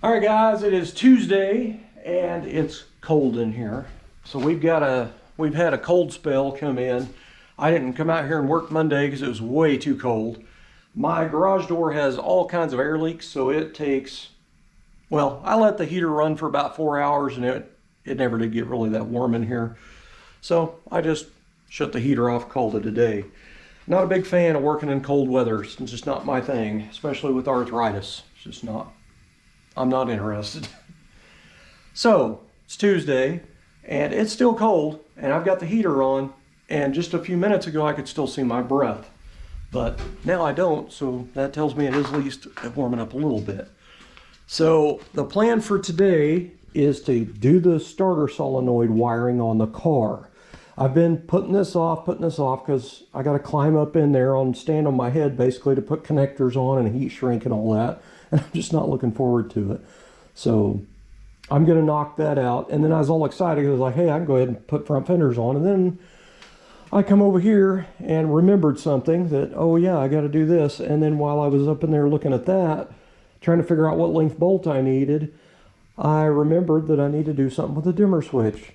All right, guys, it is Tuesday and it's cold in here. So we've had a cold spell come in. I didn't come out here and work Monday because it was way too cold. My garage door has all kinds of air leaks, so it takes, well, I let the heater run for about 4 hours and it never did get really that warm in here. So I just shut the heater off, called it a day. Not a big fan of working in cold weather. It's just not my thing, especially with arthritis. It's just not. I'm not interested. So it's Tuesday and it's still cold and I've got the heater on, and just a few minutes ago I could still see my breath, but now I don't, so that tells me it is at least warming up a little bit. So the plan for today is to do the starter solenoid wiring on the car. I've been putting this off because I got to climb up in there stand on my head basically to put connectors on and heat shrink and all that. And I'm just not looking forward to it. So I'm going to knock that out. And then I was all excited. I was like, hey, I can go ahead and put front fenders on. And then I come over here and remembered something that, oh yeah, I got to do this. And then while I was up in there looking at that, trying to figure out what length bolt I needed, I remembered that I need to do something with the dimmer switch.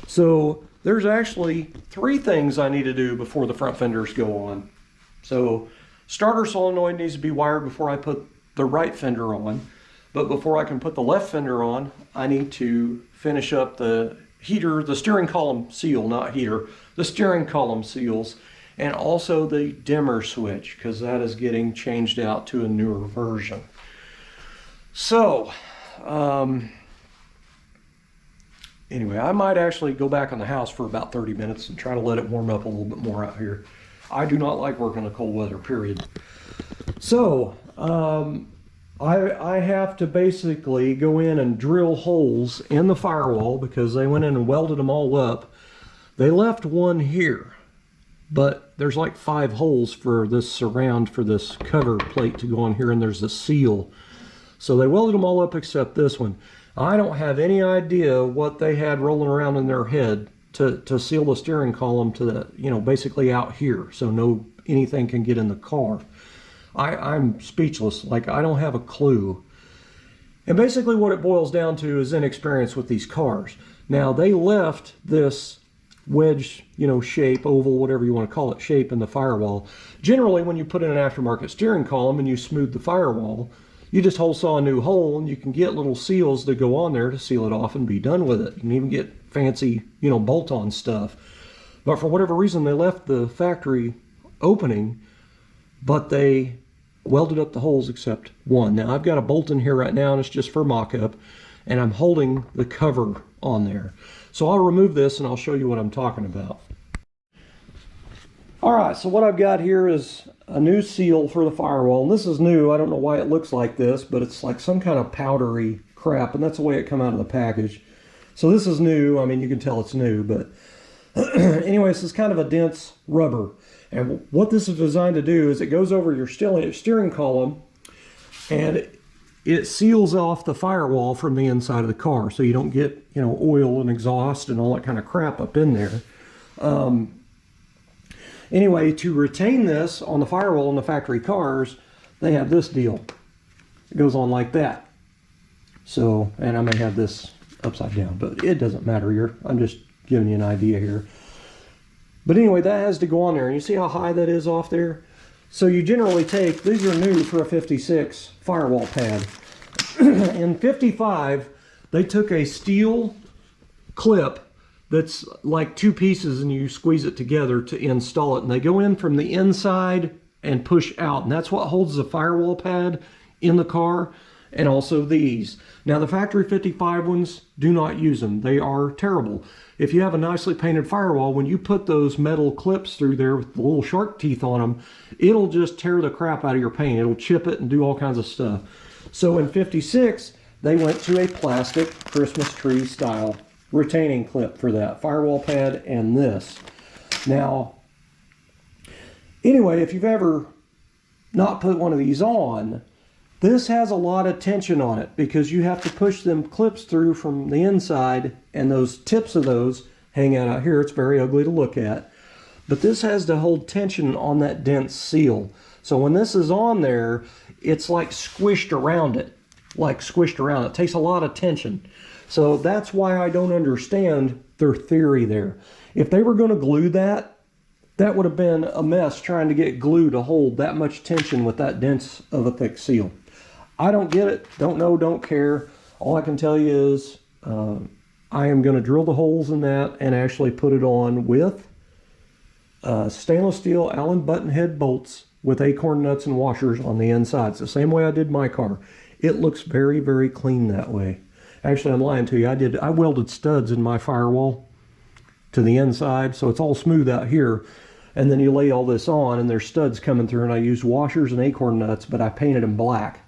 So there's actually 3 things I need to do before the front fenders go on. So starter solenoid needs to be wired before I put the right fender on, but before I can put the left fender on, I need to finish up the heater, the steering column seal, not heater, the steering column seals, and also the dimmer switch, because that is getting changed out to a newer version. So, anyway, I might actually go back in the house for about 30 minutes and try to let it warm up a little bit more out here. I do not like working in cold weather, period. So, I have to basically go in and drill holes in the firewall because they went in and welded them all up. They left one here, but there's like 5 holes for this surround for this cover plate to go on here, and there's a seal. So they welded them all up except this one. I don't have any idea what they had rolling around in their head to seal the steering column to the, basically out here, so anything can get in the car. I'm speechless. Like, I don't have a clue. And basically what it boils down to is inexperience with these cars. Now, they left this wedge, shape, oval, whatever you want to call it, shape in the firewall. Generally, when you put in an aftermarket steering column and you smooth the firewall, you just hole saw a new hole and you can get little seals that go on there to seal it off and be done with it. You can even get fancy, bolt-on stuff. But for whatever reason, they left the factory opening, but they welded up the holes except one. Now I've got a bolt in here right now and it's just for mock-up, and I'm holding the cover on there. So I'll remove this and I'll show you what I'm talking about. Alright, so what I've got here is a new seal for the firewall. And this is new. I don't know why it looks like this, but it's like some kind of powdery crap, and that's the way it come out of the package. So this is new. I mean, you can tell it's new, but anyway, this is kind of a dense rubber. And what this is designed to do is it goes over your steering column and it seals off the firewall from the inside of the car, so you don't get, oil and exhaust and all that kind of crap up in there. Anyway, to retain this on the firewall in the factory cars, they have this deal. It goes on like that. So, and I may have this upside down, but it doesn't matter here. I'm just giving you an idea here. But anyway, that has to go on there. And you see how high that is off there? So you generally take, these are new for a 56 firewall pad. In 55, they took a steel clip that's like 2 pieces and you squeeze it together to install it. And they go in from the inside and push out. And that's what holds the firewall pad in the car, and also these. Now the factory 55 ones, do not use them. They are terrible. If you have a nicely painted firewall, when you put those metal clips through there with the little shark teeth on them, it'll just tear the crap out of your paint. It'll chip it and do all kinds of stuff. So in 56, they went to a plastic Christmas tree style retaining clip for that firewall pad and this. Now, anyway, if you've ever not put one of these on, this has a lot of tension on it because you have to push them clips through from the inside, and those tips of those hang out here. It's very ugly to look at. But this has to hold tension on that dense seal. So when this is on there, it's like squished around it. like squished around. It takes a lot of tension. So that's why I don't understand their theory there. If they were going to glue that, that would have been a mess trying to get glue to hold that much tension with that dense of a thick seal. I don't get it, don't know, don't care. All I can tell you is I am going to drill the holes in that and actually put it on with stainless steel Allen button head bolts with acorn nuts and washers on the inside. It's the same way I did my car. It looks very, very clean that way. Actually, I'm lying to you. I welded studs in my Firewall to the inside, so it's all smooth out here. And then you lay all this on, and there's studs coming through, and I used washers and acorn nuts, but I painted them black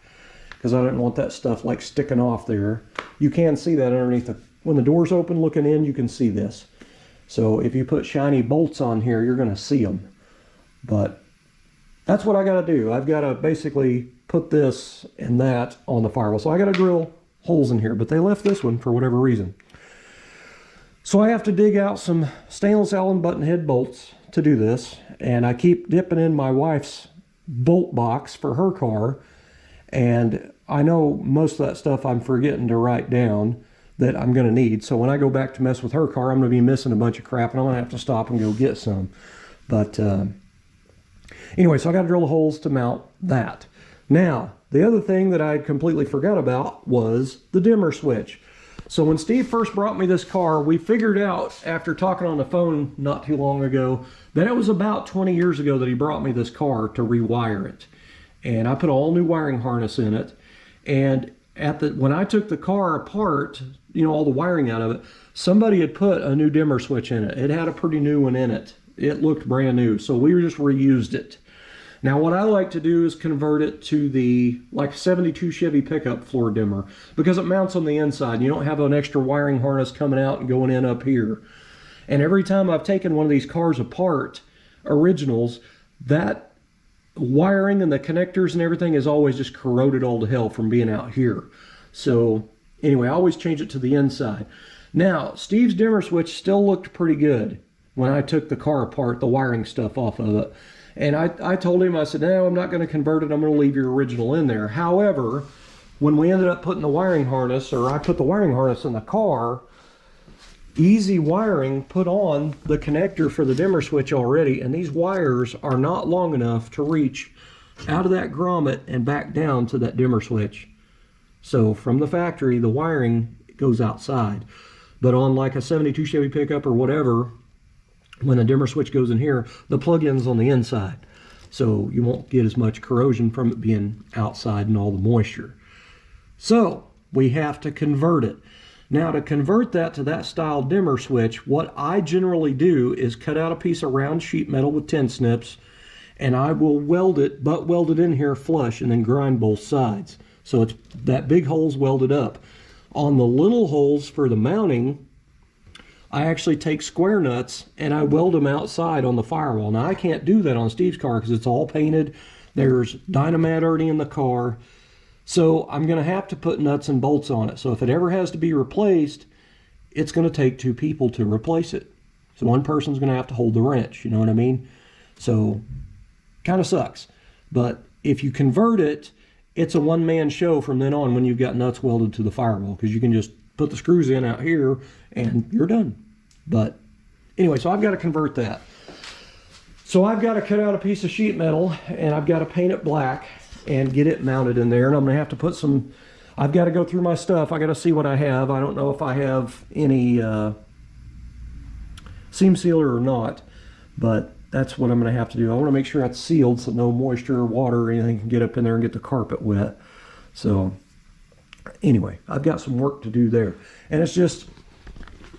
because I didn't want that stuff like sticking off there. You can see that underneath when the door's open looking in, you can see this. So if you put shiny bolts on here, you're going to see them. But that's what I got to do. I've got to basically put this and that on the Firewall. So I got to drill holes in here, but they left this one for whatever reason. So I have to dig out some stainless Allen button head bolts to do this, and I keep dipping in my wife's bolt box for her car, and I know most of that stuff I'm forgetting to write down that I'm going to need. So when I go back to mess with her car, I'm going to be missing a bunch of crap, and I'm going to have to stop and go get some. But anyway, so I got to drill the holes to mount that. Now, the other thing that I completely forgot about was the dimmer switch. So when Steve first brought me this car, we figured out after talking on the phone not too long ago that it was about 20 years ago that he brought me this car to rewire it. And I put all new wiring harness in it. And when I took the car apart, you know, all the wiring out of it, somebody had put a new dimmer switch in it. It had a pretty new one in it. It looked brand new. So we just reused it. Now what I like to do is convert it to the like 72 Chevy pickup floor dimmer because it mounts on the inside. You don't have an extra wiring harness coming out and going in up here. And every time I've taken one of these cars apart, originals, that wiring and the connectors and everything is always just corroded all to hell from being out here. So anyway, I always change it to the inside. Now, Steve's dimmer switch still looked pretty good when I took the car apart, the wiring stuff off of it. And I told him, I said, no, I'm not going to convert it. I'm going to leave your original in there. However, when we ended up putting the wiring harness, or I put the wiring harness in the car, easy wiring put on the connector for the dimmer switch already, and these wires are not long enough to reach out of that grommet and back down to that dimmer switch. So from the factory, the wiring goes outside. But on like a 72 Chevy pickup or whatever, when the dimmer switch goes in here, the plug-in's on the inside. So you won't get as much corrosion from it being outside and all the moisture. So we have to convert it. Now to convert that to that style dimmer switch, what I generally do is cut out a piece of round sheet metal with tin snips, and I will weld it, butt weld it in here flush, and then grind both sides. So it's that big hole's welded up. On the little holes for the mounting, I actually take square nuts and I weld them outside on the Firewall. Now I can't do that on Steve's car because it's all painted. There's dynamite already in the car. So I'm going to have to put nuts and bolts on it. So if it ever has to be replaced, it's going to take two people to replace it. So one person's going to have to hold the wrench, you know what I mean? So kind of sucks. But if you convert it, it's a one-man show from then on when you've got nuts welded to the Firewall, because you can just put the screws in out here and you're done. But anyway, so I've got to convert that. So I've got to cut out a piece of sheet metal and I've got to paint it black and get it mounted in there. And I'm going to have to put some, I've got to go through my stuff. I got to see what I have. I don't know if I have any seam sealer or not, but that's what I'm going to have to do. I want to make sure it's sealed so no moisture or water or anything can get up in there and get the carpet wet. So anyway, I've got some work to do there. And it's just,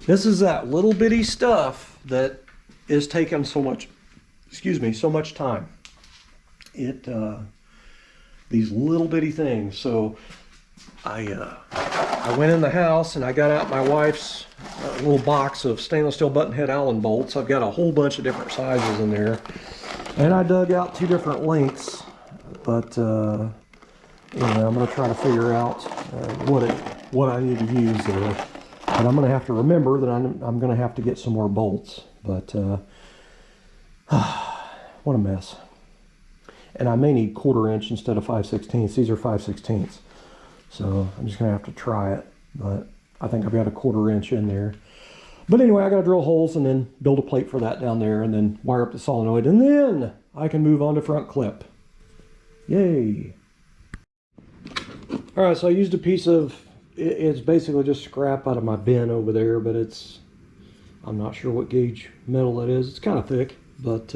this is that little bitty stuff that is taking so much, excuse me, so much time. These little bitty things. So I went in the house and I got out my wife's little box of stainless steel button head Allen bolts. I've got a whole bunch of different sizes in there. And I dug out two different lengths, but anyway, I'm going to try to figure out what I need to use there. And I'm going to have to remember that I'm going to have to get some more bolts. But what a mess. And I may need 1/4 inch instead of 5/16. These are 5/16. So I'm just gonna have to try it, but I think I've got a 1/4 inch in there. But anyway, I gotta drill holes and then build a plate for that down there and then wire up the solenoid, and then I can move on to front clip. Yay. All right, so I used a piece of, it's basically just scrap out of my bin over there, but I'm not sure what gauge metal it is. It's kind of thick, but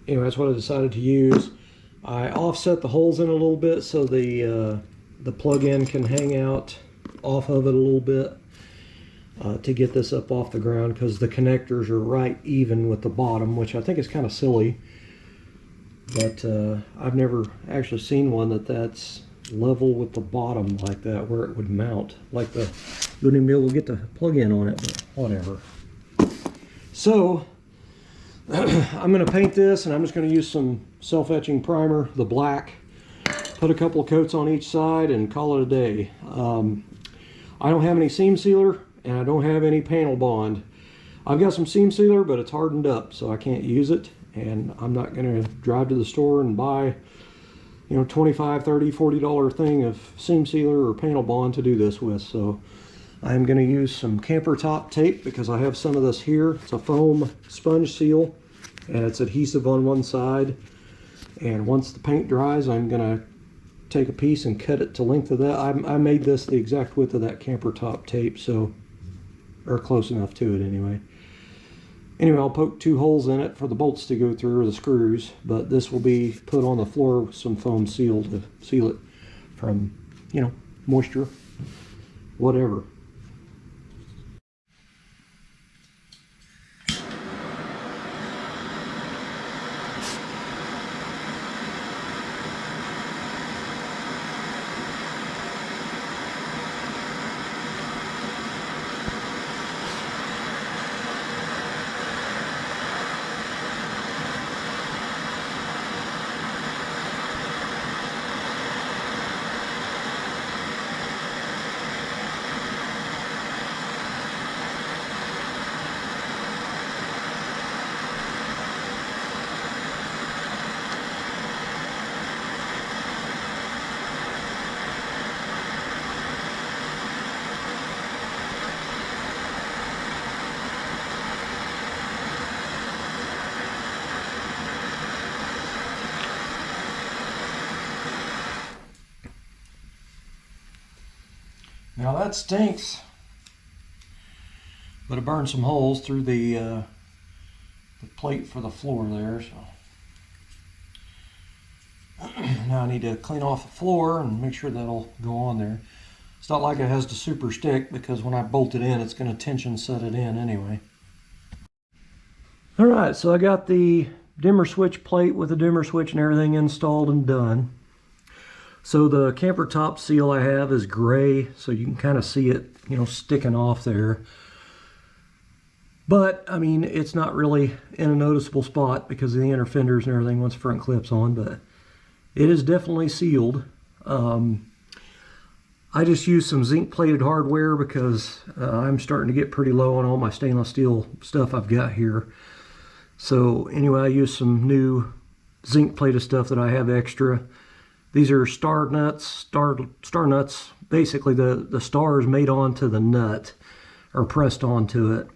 anyway, that's what I decided to use. I offset the holes in a little bit so the plug-in can hang out off of it a little bit to get this up off the ground, because the connectors are right even with the bottom, which I think is kind of silly. But I've never actually seen one that's level with the bottom like that, where it would mount. Like the wouldn't even be able to get the plug-in on it, but whatever. So I'm going to paint this, and I'm just going to use some self-etching primer, the black, put a couple of coats on each side, and call it a day. I don't have any seam sealer, and I don't have any panel bond. I've got some seam sealer, but it's hardened up, so I can't use it. And I'm not going to drive to the store and buy, you know, $25, $30, $40 thing of seam sealer or panel bond to do this with. So I'm going to use some camper top tape, because I have some of this here. It's a foam sponge seal, and it's adhesive on one side. And once the paint dries, I'm going to take a piece and cut it to length of that. I made this the exact width of that camper top tape, so, or close enough to it anyway. Anyway, I'll poke 2 holes in it for the bolts to go through, or the screws, but this will be put on the floor with some foam seal to seal it from, you know, moisture, whatever. Now that stinks, but it burned some holes through the plate for the floor there. So now I need to clean off the floor and make sure that'll go on there. It's not like it has to super stick, because when I bolt it in, it's going to tension set it in anyway. All right, so I got the dimmer switch plate with the dimmer switch and everything installed and done. So the camper top seal I have is gray, so you can kind of see it, you know, sticking off there. But, I mean, it's not really in a noticeable spot because of the inner fenders and everything once the front clip's on, but it is definitely sealed. I just used some zinc plated hardware because I'm starting to get pretty low on all my stainless steel stuff I've got here. So anyway, I used some new zinc plated stuff that I have extra. These are star nuts. Star nuts, basically the star is made onto the nut, or pressed onto it,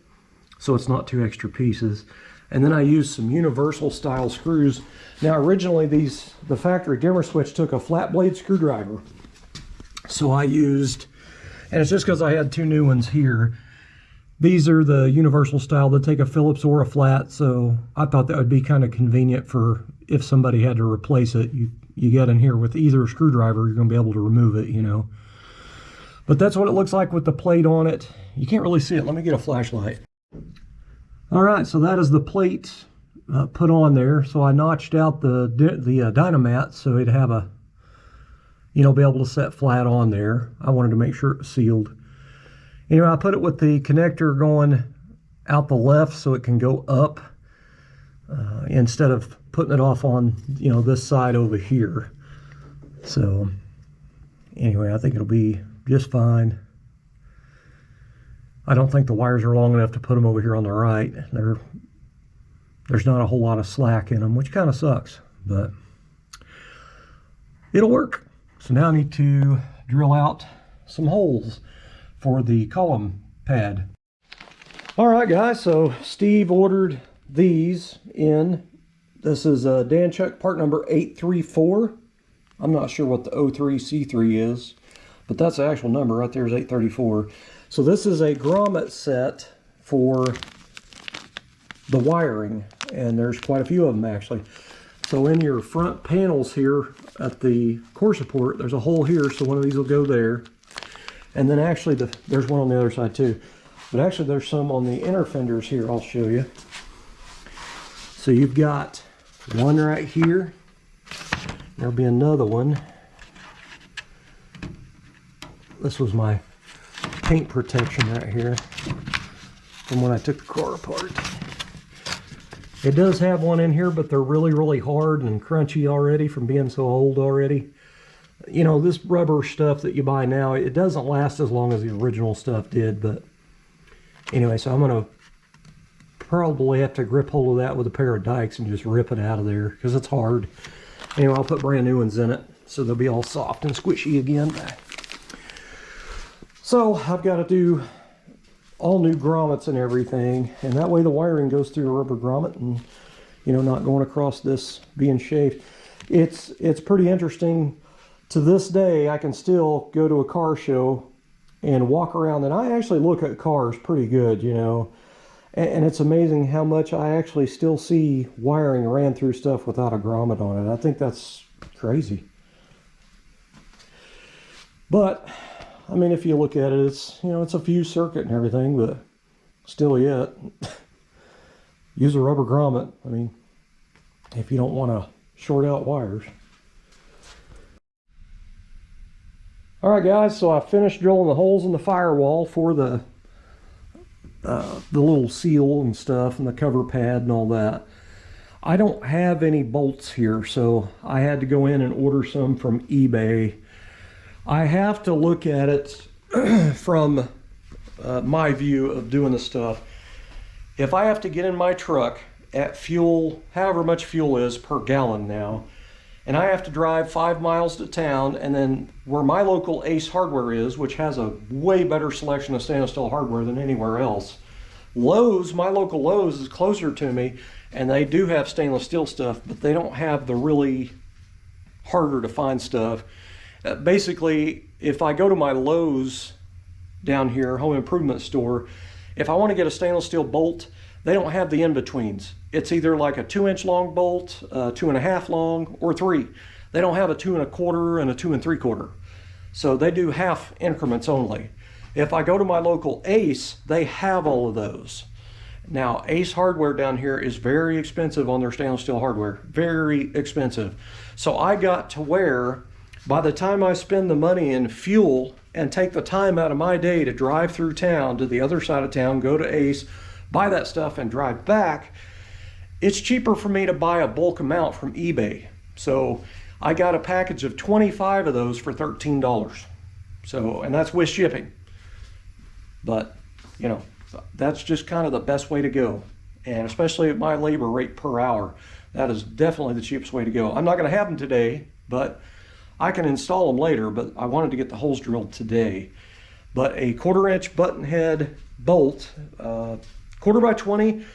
so it's not 2 extra pieces. And then I used some universal style screws. Now originally the factory dimmer switch took a flat blade screwdriver. So I used, and it's just because I had 2 new ones here. These are the universal style that take a Phillips or a flat, so I thought that would be kind of convenient for if somebody had to replace it. You get in here with either a screwdriver, you're going to be able to remove it, you know. But that's what it looks like with the plate on it. You can't really see it. Let me get a flashlight. All right, so that is the plate put on there. So I notched out the Dynamat so it'd have a, you know, be able to set flat on there. I wanted to make sure it was sealed. Anyway, I put it with the connector going out the left so it can go up instead of putting it off on, you know, this side over here. So anyway, I think it'll be just fine. I don't think the wires are long enough to put them over here on the right. There's not a whole lot of slack in them, which kind of sucks, but it'll work. So now I need to drill out some holes for the column pad. All right, guys, so Steve ordered these in. This is Danchuk part number 834. I'm not sure what the 03C3 is, but that's the actual number right there is 834. So this is a grommet set for the wiring, and there's quite a few of them actually. So in your front panels here at the core support, there's a hole here, so one of these will go there. And then actually there's one on the other side too. But actually there's some on the inner fenders here, I'll show you. So you've got one right here. There'll be another one. This was my paint protection right here from when I took the car apart. It does have one in here, but they're really hard and crunchy already from being so old already. You know, this rubber stuff that you buy now, it doesn't last as long as the original stuff did, but anyway, so I'm gonna probably have to grip hold of that with a pair of dikes and just rip it out of there because it's hard. Anyway, I'll put brand new ones in it so they'll be all soft and squishy again. So I've got to do all new grommets and everything, and that way the wiring goes through a rubber grommet and, you know, not going across this being chafed. It's pretty interesting. To this day, I can still go to a car show and walk around, and I actually look at cars pretty good, you know, and it's amazing how much I actually still see wiring ran through stuff without a grommet on it. I think that's crazy. But I mean, if you look at it, it's, you know, it's a fused circuit and everything, but still yet, use a rubber grommet. I mean, if you don't want to short out wires. All right, guys, so I finished drilling the holes in the firewall for the little seal and stuff and the cover pad and all that. I don't have any bolts here, so I had to go in and order some from eBay. I have to look at it from my view of doing the stuff. If I have to get in my truck at fuel, however much fuel is per gallon now, and I have to drive 5 miles to town, and then where my local Ace Hardware is, which has a way better selection of stainless steel hardware than anywhere else. Lowe's, my local Lowe's is closer to me, and they do have stainless steel stuff, but they don't have the really harder to find stuff. Basically, if I go to my Lowe's down here, home improvement store, if I want to get a stainless steel bolt, they don't have the in-betweens. It's either like a 2-inch long bolt, 2.5 long, or 3. They don't have a 2 1/4 and a 2 3/4. So they do half increments only. If I go to my local Ace, they have all of those. Now, Ace Hardware down here is very expensive on their stainless steel hardware. Very expensive. So I got to where, by the time I spend the money in fuel and take the time out of my day to drive through town to the other side of town, go to Ace, buy that stuff and drive back, it's cheaper for me to buy a bulk amount from eBay. So I got a package of 25 of those for $13. So, and that's with shipping. But, you know, that's just kind of the best way to go. And especially at my labor rate per hour, that is definitely the cheapest way to go. I'm not going to have them today, but I can install them later, but I wanted to get the holes drilled today. But a 1/4-inch button head bolt, 1/4 by 20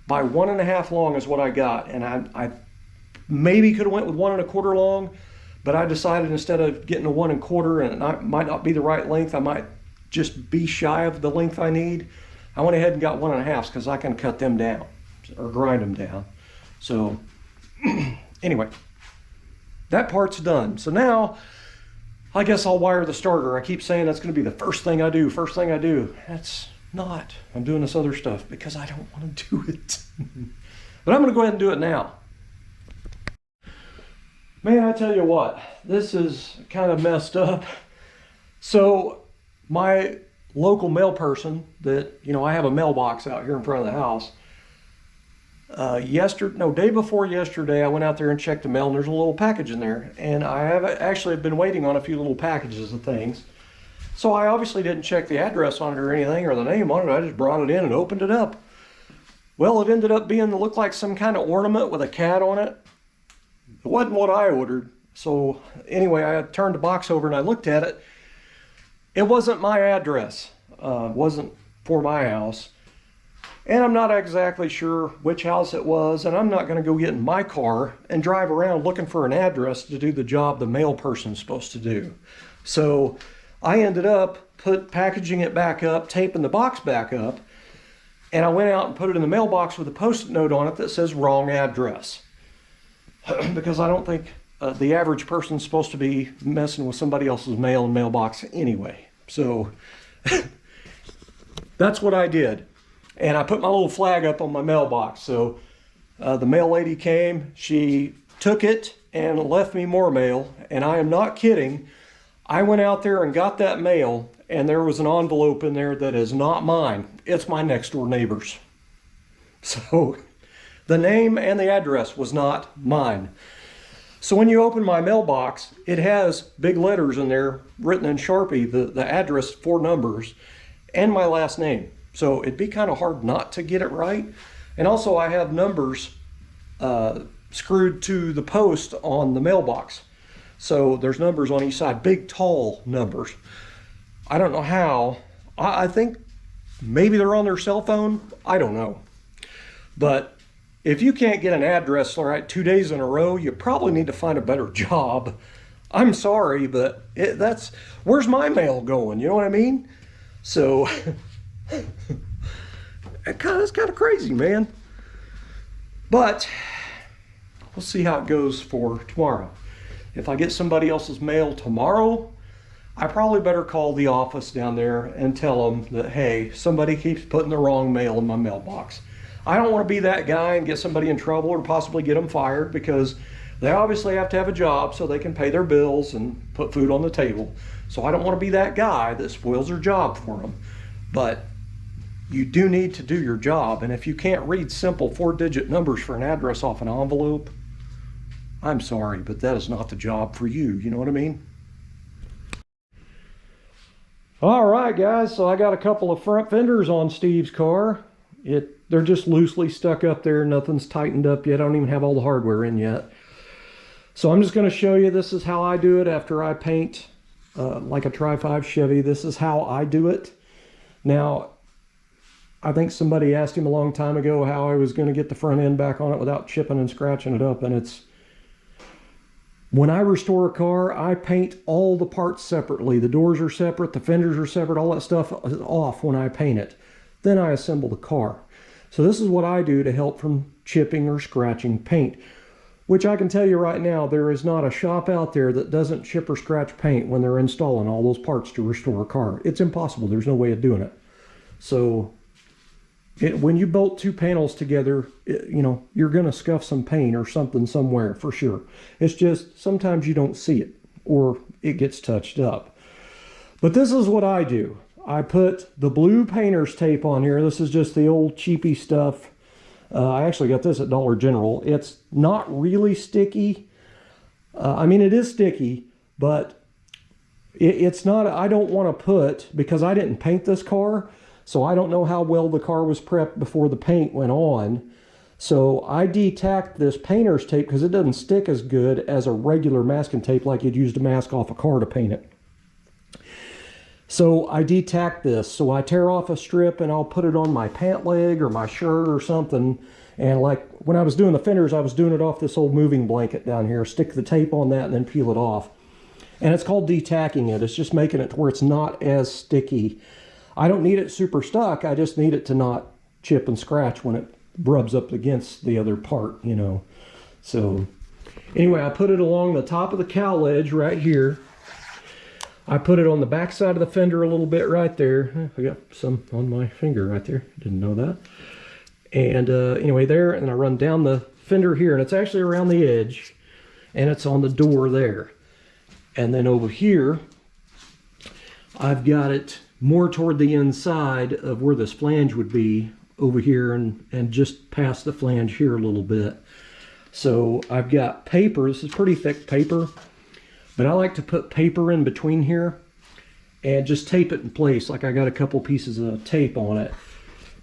by 1.5 long is what I got. And I maybe could have went with 1 1/4 long, but I decided instead of getting a 1 1/4 and it might not be the right length, I might just be shy of the length I need. I went ahead and got 1.5 because I can cut them down or grind them down. So anyway, that part's done. So now I guess I'll wire the starter. I keep saying that's going to be the first thing I do. That's not. I'm doing this other stuff because I don't want to do it. But I'm going to go ahead and do it now. Man, I tell you what, this is kind of messed up. So my local mail person that, you know, I have a mailbox out here in front of the house. Day before yesterday, I went out there and checked the mail, and there's a little package in there. And I have actually been waiting on a few little packages of things. So I obviously didn't check the address on it or anything, or the name on it. I just brought it in and opened it up. Well, it looked like some kind of ornament with a cat on it. It wasn't what I ordered. So anyway, I turned the box over and I looked at it. It wasn't my address. Wasn't for my house. And I'm not exactly sure which house it was, and I'm not going to go get in my car and drive around looking for an address to do the job the mail person's supposed to do. So I ended up packaging it back up, taping the box back up, and I went out and put it in the mailbox with a post-it note on it that says wrong address. Because I don't think the average person's supposed to be messing with somebody else's mail and mailbox anyway. So that's what I did. And I put my little flag up on my mailbox. So the mail lady came, she took it and left me more mail. And I am not kidding. I went out there and got that mail, and there was an envelope in there that is not mine. It's my next door neighbor's. So the name and the address was not mine. So when you open my mailbox, it has big letters in there written in Sharpie, the address, 4 numbers, and my last name. So it'd be kind of hard not to get it right. And also I have numbers screwed to the post on the mailbox. So there's numbers on each side, big, tall numbers. I don't know how. I think maybe they're on their cell phone. I don't know. But if you can't get an address right 2 days in a row, you probably need to find a better job. I'm sorry, but where's my mail going? You know what I mean? So it's kind of crazy, man. But we'll see how it goes for tomorrow. If I get somebody else's mail tomorrow, I probably better call the office down there and tell them that, hey, somebody keeps putting the wrong mail in my mailbox. I don't want to be that guy and get somebody in trouble or possibly get them fired, because they obviously have to have a job so they can pay their bills and put food on the table. So I don't want to be that guy that spoils their job for them. But you do need to do your job. And if you can't read simple 4-digit numbers for an address off an envelope, I'm sorry, but that is not the job for you. You know what I mean? All right, guys. So I got a couple of front fenders on Steve's car. They're just loosely stuck up there. Nothing's tightened up yet. I don't even have all the hardware in yet. So I'm just going to show you, this is how I do it after I paint like a Tri-5 Chevy. This is how I do it. Now, I think somebody asked him a long time ago how I was going to get the front end back on it without chipping and scratching it up. And it's, when I restore a car, I paint all the parts separately. The doors are separate, the fenders are separate, all that stuff is off when I paint it. Then I assemble the car. So this is what I do to help from chipping or scratching paint, which I can tell you right now, there is not a shop out there that doesn't chip or scratch paint when they're installing all those parts to restore a car. It's impossible. There's no way of doing it. So when you bolt 2 panels together, you know, you're going to scuff some paint or something somewhere for sure. It's just sometimes you don't see it or it gets touched up. But this is what I do. I put the blue painter's tape on here. This is just the old cheapy stuff. I actually got this at Dollar General. It's not really sticky. I mean, it is sticky, but it's not, I don't want to put, because I didn't paint this car, so I don't know how well the car was prepped before the paint went on. So I de-tacked this painter's tape because it doesn't stick as good as a regular masking tape like you'd use to mask off a car to paint it. So I de-tacked this. So I tear off a strip and I'll put it on my pant leg or my shirt or something. And like when I was doing the fenders, I was doing it off this old moving blanket down here. Stick the tape on that and then peel it off. And it's called de-tacking it. It's just making it to where it's not as sticky. I don't need it super stuck. I just need it to not chip and scratch when it rubs up against the other part, you know. So anyway, I put it along the top of the cowl edge right here. I put it on the back side of the fender a little bit right there. I got some on my finger right there. Didn't know that. And anyway, there, and I run down the fender here, and it's actually around the edge, and it's on the door there. And then over here, I've got it more toward the inside of where this flange would be over here, and just past the flange here a little bit. So I've got paper. This is pretty thick paper, but I like to put paper in between here and just tape it in place. Like I got a couple pieces of tape on it.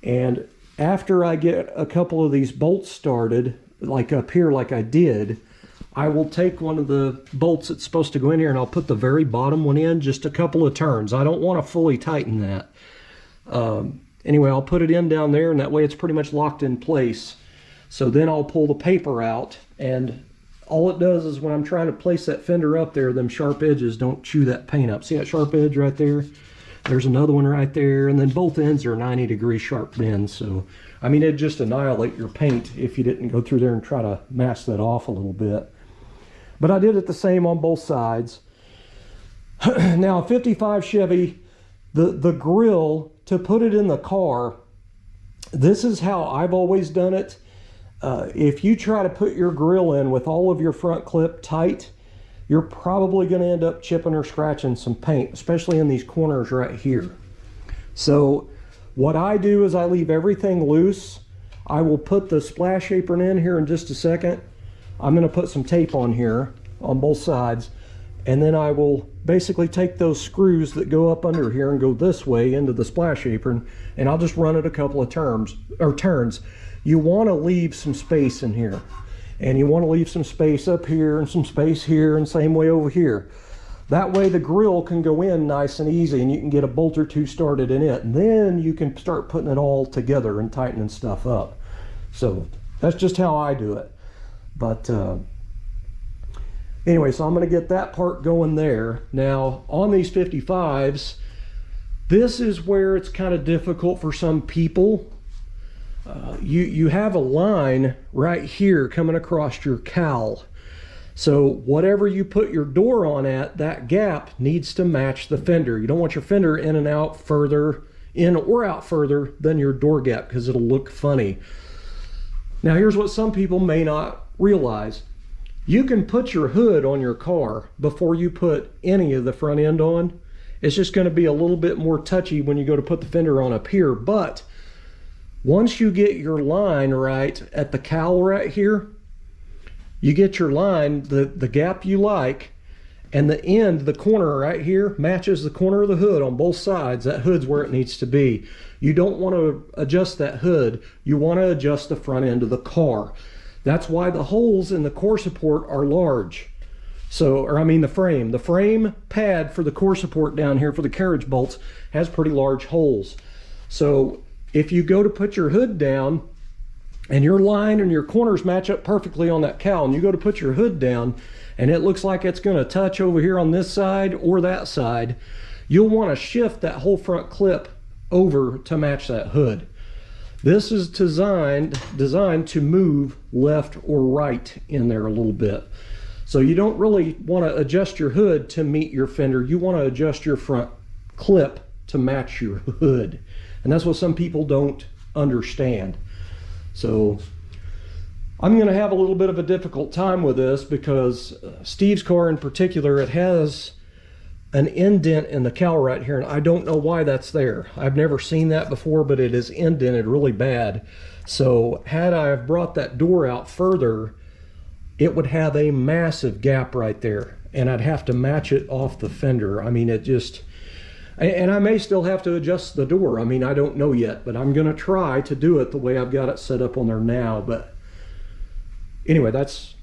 And after I get a couple of these bolts started, like up here like I did, I will take one of the bolts that's supposed to go in here and I'll put the very bottom one in, just a couple of turns. I don't want to fully tighten that. Anyway, I'll put it in down there, and that way it's pretty much locked in place. So then I'll pull the paper out, and all it does is when I'm trying to place that fender up there, them sharp edges don't chew that paint up. See that sharp edge right there? There's another one right there, and then both ends are 90-degree sharp bends. So, I mean, it'd just annihilate your paint if you didn't go through there and try to mask that off a little bit. But I did it the same on both sides. Now, a 55 Chevy, the grill, to put it in the car, this is how I've always done it. If you try to put your grill in with all of your front clip tight, you're probably going to end up chipping or scratching some paint, especially in these corners right here. So what I do is I leave everything loose. I will put the splash apron in here in just a second. I'm going to put some tape on here on both sides, and then I will basically take those screws that go up under here and go this way into the splash apron, and I'll just run it a couple of turns. You want to leave some space in here, and you want to leave some space up here and some space here, and same way over here. That way the grill can go in nice and easy, and you can get a bolt or two started in it, and then you can start putting it all together and tightening stuff up. So that's just how I do it. But anyway, so I'm going to get that part going there. Now, on these 55s, this is where it's kind of difficult for some people. You have a line right here coming across your cowl. So whatever you put your door on at, that gap needs to match the fender. You don't want your fender in and out further, in or out further than your door gap, because it'll look funny. Now, here's what some people may not realize. You can put your hood on your car before you put any of the front end on. It's just going to be a little bit more touchy when you go to put the fender on up here. But once you get your line right at the cowl right here, you get your line, the gap you like, and the end, the corner right here, matches the corner of the hood on both sides. That hood's where it needs to be. You don't want to adjust that hood. You want to adjust the front end of the car. That's why the holes in the core support are large. So, or I mean the frame pad for the core support down here for the carriage bolts has pretty large holes. So if you go to put your hood down and your line and your corners match up perfectly on that cowl, and you go to put your hood down and it looks like it's going to touch over here on this side or that side, you'll want to shift that whole front clip over to match that hood. This is designed to move left or right in there a little bit. So you don't really want to adjust your hood to meet your fender. You want to adjust your front clip to match your hood. And that's what some people don't understand. So I'm going to have a little bit of a difficult time with this because Steve's car in particular, it has an indent in the cowl right here, and I don't know why that's there. I've never seen that before, but it is indented really bad. So had I have brought that door out further, it would have a massive gap right there, and I'd have to match it off the fender. I mean, it just, and I may still have to adjust the door. I mean, I don't know yet, but I'm going to try to do it the way I've got it set up on there now. But anyway, that's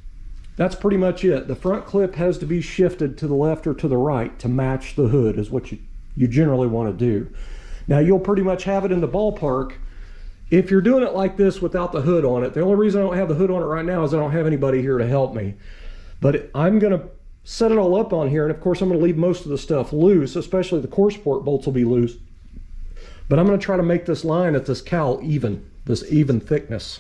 pretty much it. The front clip has to be shifted to the left or to the right to match the hood is what you generally want to do. Now, you'll pretty much have it in the ballpark if you're doing it like this without the hood on it. The only reason I don't have the hood on it right now is I don't have anybody here to help me. But I'm going to set it all up on here, and of course I'm going to leave most of the stuff loose, especially the core support bolts will be loose. But I'm going to try to make this line at this cowl even, this even thickness.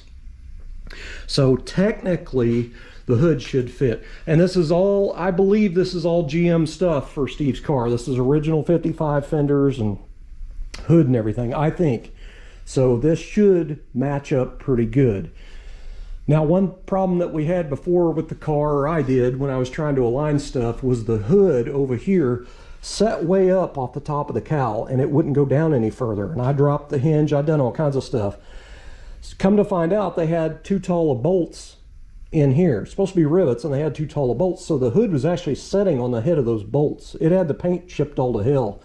So technically, the hood should fit. And this is all, I believe this is all GM stuff for Steve's car. This is original 55 fenders and hood and everything, I think. So this should match up pretty good. Now, one problem that we had before with the car, or I did when I was trying to align stuff, was the hood over here set way up off the top of the cowl and it wouldn't go down any further. And I dropped the hinge, I'd done all kinds of stuff. Come to find out, they had too tall of bolts in here. It's supposed to be rivets, and they had too tall of bolts, so the hood was actually setting on the head of those bolts. It had the paint chipped all to hell.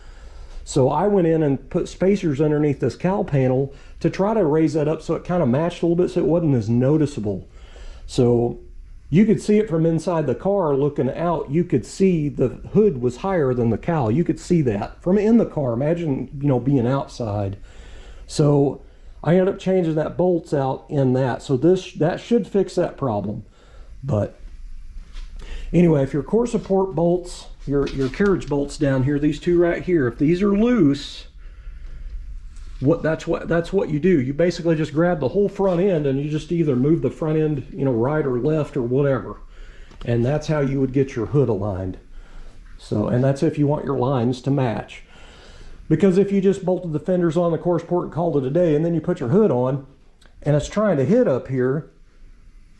So I went in and put spacers underneath this cowl panel to try to raise that up so it kind of matched a little bit so it wasn't as noticeable. So You could see it from inside the car looking out. You could see the hood was higher than the cowl. You could see that from in the car. Imagine, you know, being outside. So I ended up changing that bolts out in that. So that should fix that problem. But anyway, if your core support bolts, your carriage bolts down here, these two right here, if these are loose, that's what you do. You basically just grab the whole front end and you just either move the front end, you know, right or left or whatever. And that's how you would get your hood aligned. So, and that's if you want your lines to match. Because if you just bolted the fenders on the core support and called it a day, and then you put your hood on and it's trying to hit up here,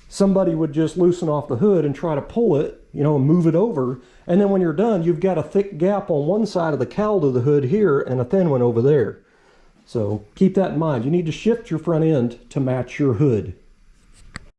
somebody would just loosen off the hood and try to pull it, you know, and move it over. And then when you're done, you've got a thick gap on one side of the cowl to the hood here and a thin one over there. So keep that in mind. You need to shift your front end to match your hood.